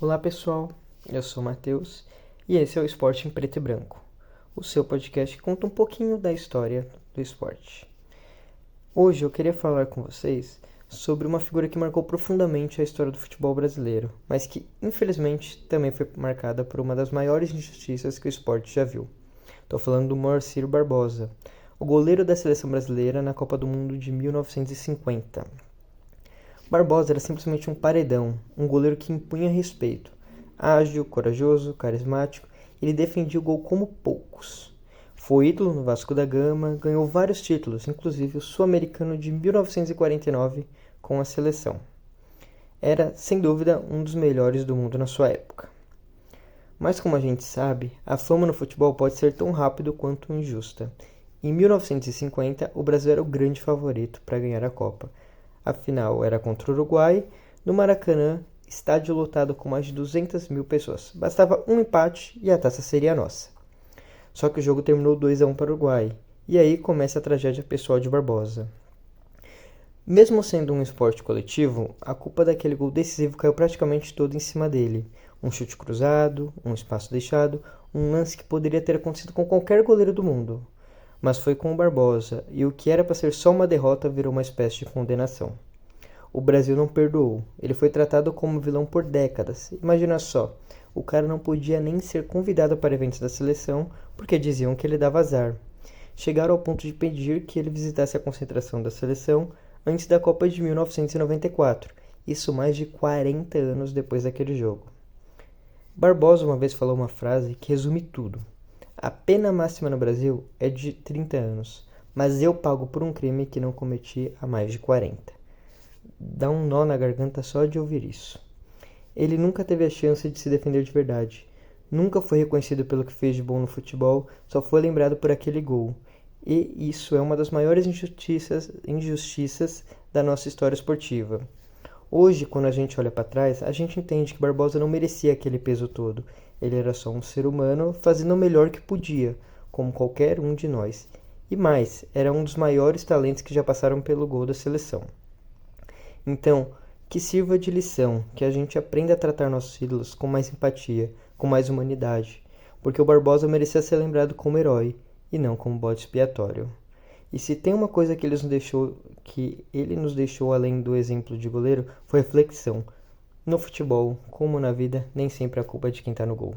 Olá pessoal, eu sou o Matheus e esse é o Esporte em Preto e Branco, o seu podcast que conta um pouquinho da história do esporte. Hoje eu queria falar com vocês sobre uma figura que marcou profundamente a história do futebol brasileiro, mas que infelizmente também foi marcada por uma das maiores injustiças que o esporte já viu. Estou falando do Moacir Barbosa, o goleiro da seleção brasileira na Copa do Mundo de 1950. Barbosa era simplesmente um paredão, um goleiro que impunha respeito. Ágil, corajoso, carismático, ele defendia o gol como poucos. Foi ídolo no Vasco da Gama, ganhou vários títulos, inclusive o Sul-Americano de 1949 com a seleção. Era, sem dúvida, um dos melhores do mundo na sua época. Mas como a gente sabe, a fama no futebol pode ser tão rápido quanto injusta. Em 1950, o Brasil era o grande favorito para ganhar a Copa. A final era contra o Uruguai, no Maracanã, estádio lotado com mais de 200 mil pessoas. Bastava um empate e a taça seria nossa. Só que o jogo terminou 2-1 para o Uruguai, e aí começa a tragédia pessoal de Barbosa. Mesmo sendo um esporte coletivo, a culpa daquele gol decisivo caiu praticamente toda em cima dele. Um chute cruzado, um espaço deixado, um lance que poderia ter acontecido com qualquer goleiro do mundo. Mas foi com o Barbosa, e o que era para ser só uma derrota virou uma espécie de condenação. O Brasil não perdoou, ele foi tratado como vilão por décadas. Imagina só, o cara não podia nem ser convidado para eventos da seleção porque diziam que ele dava azar. Chegaram ao ponto de pedir que ele visitasse a concentração da seleção antes da Copa de 1994, isso mais de 40 anos depois daquele jogo. Barbosa uma vez falou uma frase que resume tudo. A pena máxima no Brasil é de 30 anos, mas eu pago por um crime que não cometi há mais de 40. Dá um nó na garganta só de ouvir isso. Ele nunca teve a chance de se defender de verdade. Nunca foi reconhecido pelo que fez de bom no futebol, só foi lembrado por aquele gol. E isso é uma das maiores injustiças da nossa história esportiva. Hoje, quando a gente olha para trás, a gente entende que Barbosa não merecia aquele peso todo. Ele era só um ser humano fazendo o melhor que podia, como qualquer um de nós. E mais, era um dos maiores talentos que já passaram pelo gol da seleção. Então, que sirva de lição, que a gente aprenda a tratar nossos ídolos com mais empatia, com mais humanidade, porque o Barbosa merecia ser lembrado como herói e não como bode expiatório. E se tem uma coisa que ele nos deixou além do exemplo de goleiro, foi reflexão. No futebol, como na vida, nem sempre a culpa é de quem está no gol.